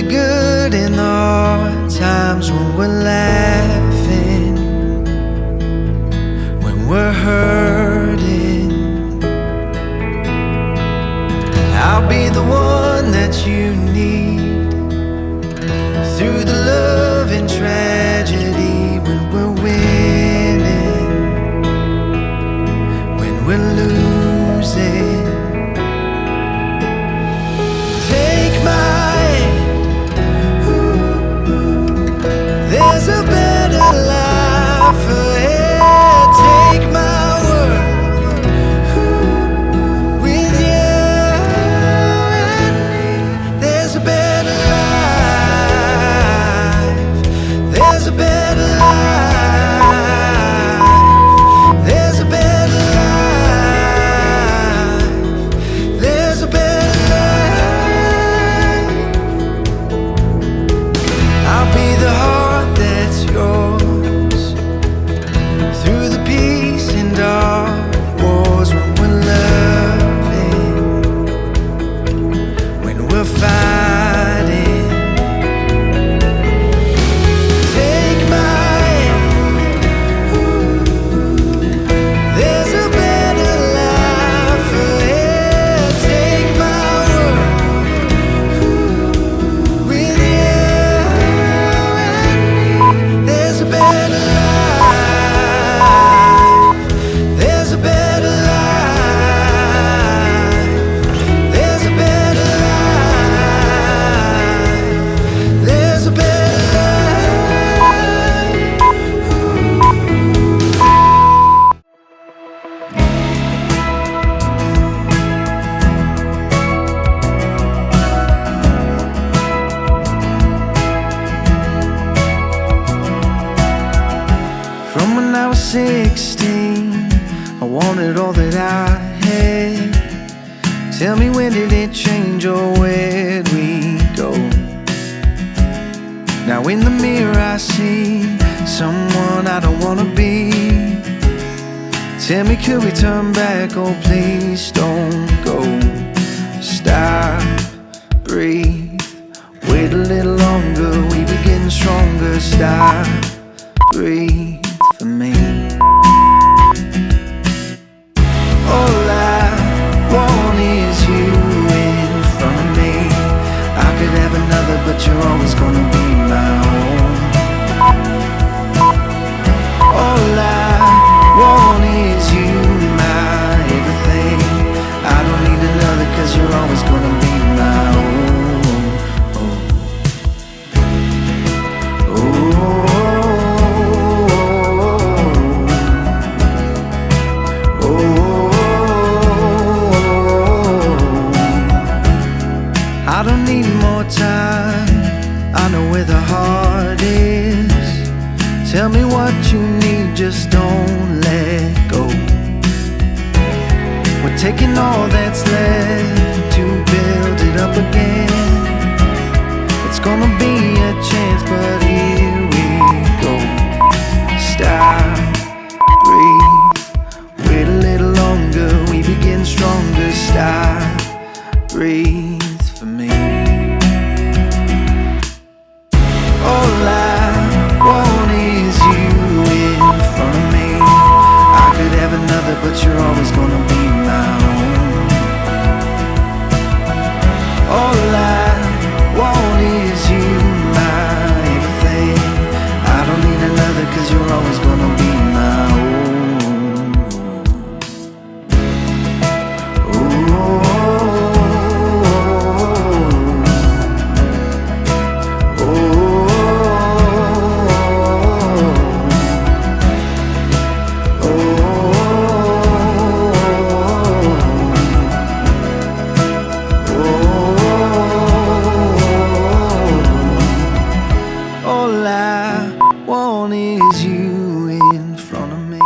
good in the hard times, when we're laughing, when we're hurting. I'll be the one that you need through the love and tragedy, when we're winning, when we're losing. Take my hand, there's a better life ahead. Take my word, with you and me, there's a better life. There's a better life. There's a better life. There's a better life. I'll be the heart that's yours through the peace and dark wars, when we're loving, when we're fighting. Take my hand, there's a better life ahead. Take my word, with you and me, there's a better life. There's a better life. There's a better life. There's a better life. From when I was 16, I wanted all that I had. Tell me, when did it change, or where'd we go? Now in the mirror I see someone I don't wanna be. Tell me, could we turn back? Oh, please don't go. Stop, breathe, wait a little longer, we be getting stronger. Stop, breathe for me. All I want is you in front of me. I could have another, but you're always gonna be my own. All I want is you, my everything. I don't need another, 'cause you're always gonna be my own. Oh. I don't need more time, I know where the heart is. Tell me what you need, just don't let go. We're taking all that's left to build it up again. It's gonna be a chance, but here we go. Stop, breathe, wait a little longer, we begin stronger. Stop, breathe for me. All I want is you in front of me. I could have another, but you're always gonna be my own. All I want is you, my everything. I don't need another, 'cause you're always gonna be my own. All I want is you in front of me.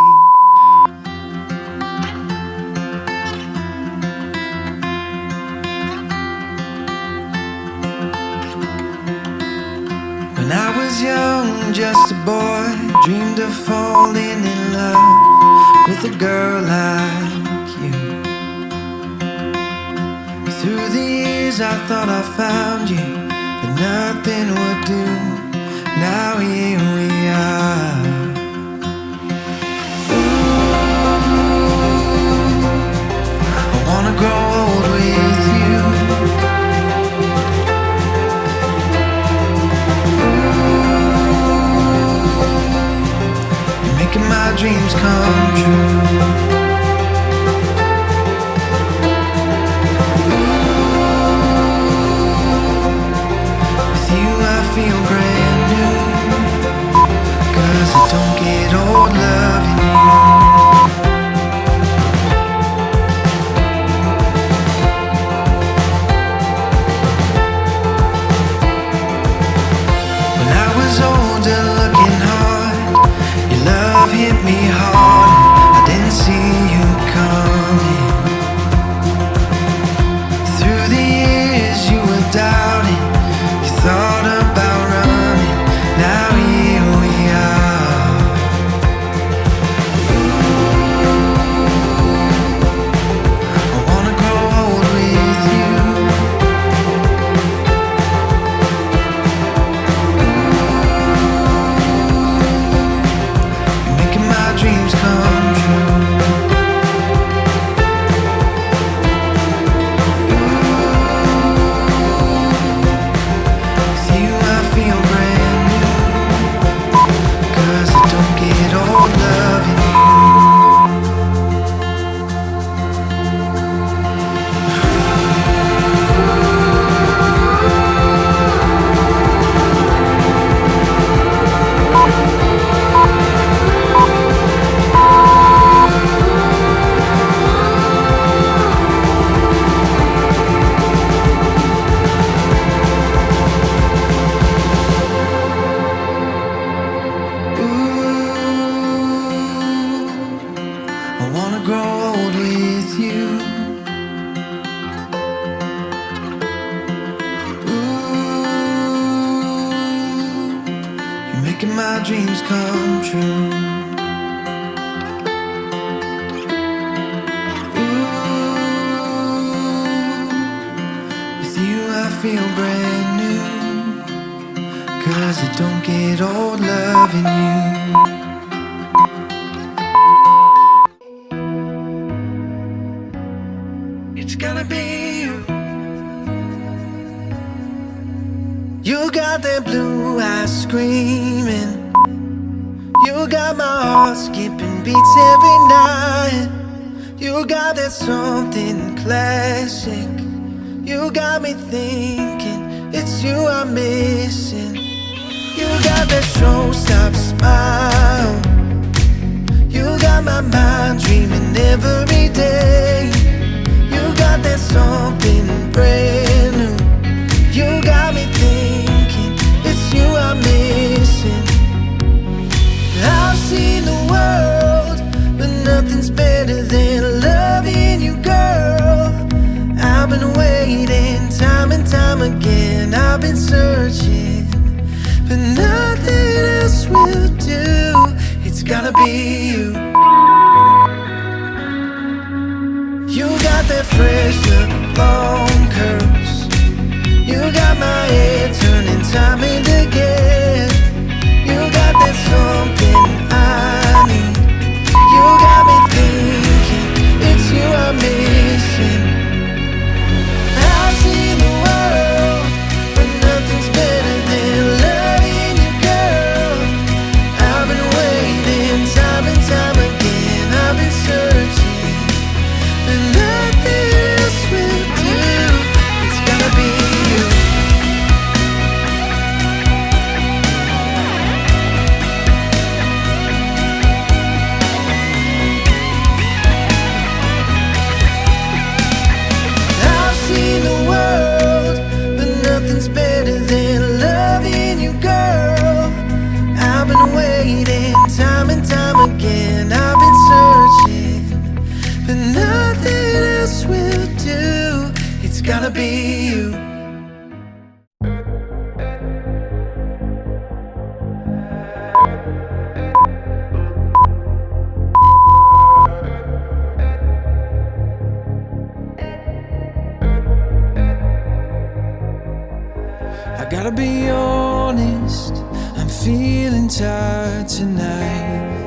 When I was young, just a boy, dreamed of falling in love with a girl like you. Through the years I thought I found you, but nothing would do. Now here we are. Ooh, I wanna grow old with you. Ooh, you're making my dreams come true. Feel brand new, 'cause I don't get old loving you. When I was older looking hard, your love hit me hard. I didn't see you coming. Through the years you were doubting, you thought about running. Now here we are. Ooh, I wanna grow old with you. Ooh, you're making my dreams come true. I wanna grow old with you. Ooh, you're making my dreams come true. Ooh, with you I feel brand new, 'cause I don't get old loving you. It's gonna be you. You got that blue eyes screaming. You got my heart skipping beats every night. You got that something classic. You got me thinking it's you I'm missing. You got that showstop smile. You got my mind dreaming every day. You got that something brand new. You got me thinking it's you I'm missing. I've seen the world, but nothing's better than loving you, girl. I've been waiting time and time again. I've been searching, but nothing else will do. It's gotta be you. You got that fresh look, long curves. You got my head turning time and again. You got that something I need. You got me thinking it's you I'm missing. I've seen the world, but nothing's better than loving you, girl. I've been waiting time and time again. I've been searching, and nothing else will do. It's gonna be you. I've seen the world, but nothing's better than loving you, girl. I've been waiting time and time again. I've been searching, but nothing else will do. It's gotta be you. gotta be honest, I'm feeling tired tonight.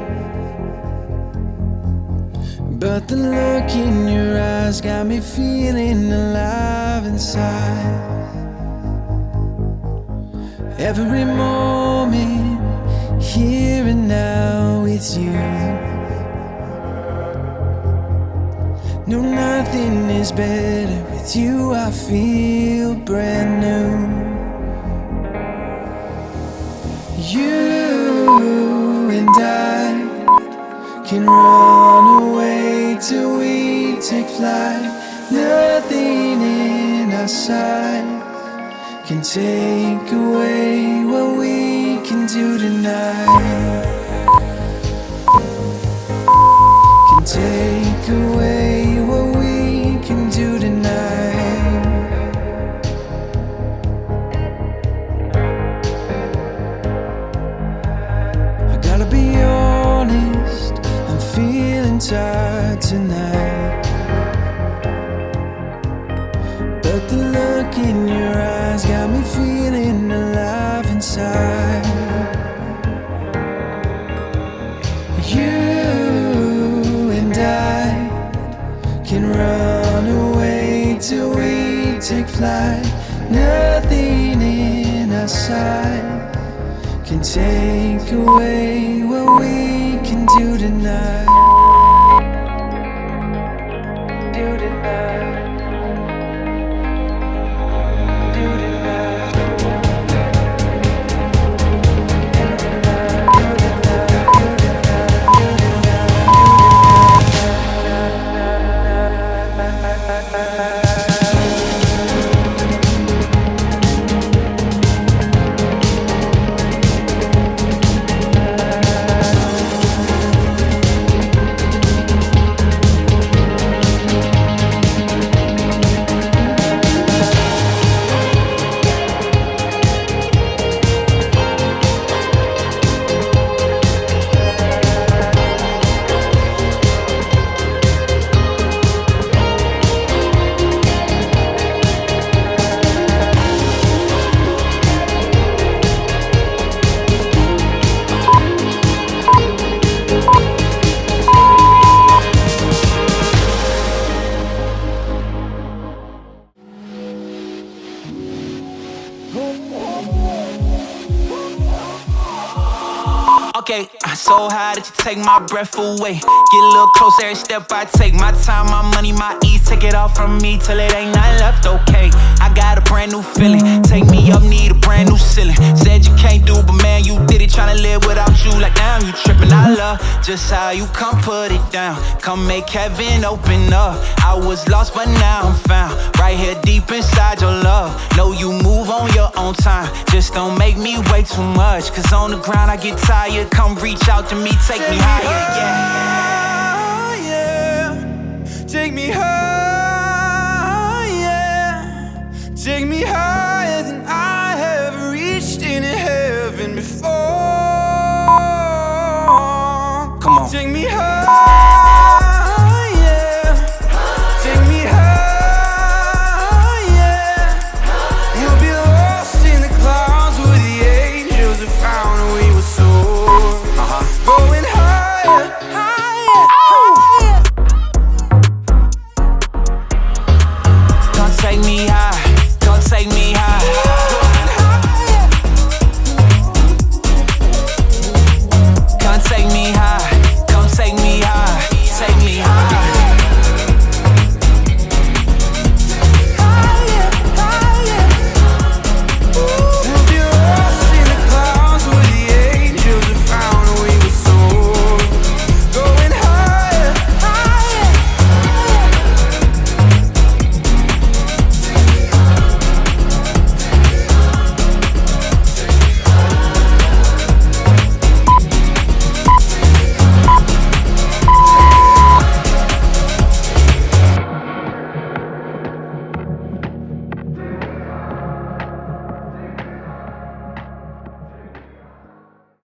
But the look in your eyes got me feeling alive inside. Every moment, here and now with you. No, nothing is better with you. I feel brand new. You and I can run away till we take flight. Nothing in our sight can take away what we can do tonight. Can take away what we can do tonight. I gotta be honest, I'm feeling tired tonight. But the look in your eyes got me feeling alive inside. You and I can run away till we take flight. Nothing in our sight can take away what we can do tonight. Do tonight. Okay, so high that you take my breath away. Get a little closer every step I take. My time, my money, my ease. Take it all from me till it ain't nothing left, okay. I got a brand new feeling. Take me up, need a brand new ceiling. Said you can't do, but man, you did it. Tryna live without you, like damn, you tripping. I love just how you come put it down. Come make heaven open up. I was lost, but now I'm found. Right here deep inside your love. Know you move on your own time. Just don't make me wait too much. Cause on the ground I get tired. Come reach out to me, take me higher, yeah. Take me higher. Take me higher than I have reached in heaven before. Come on. Take me higher.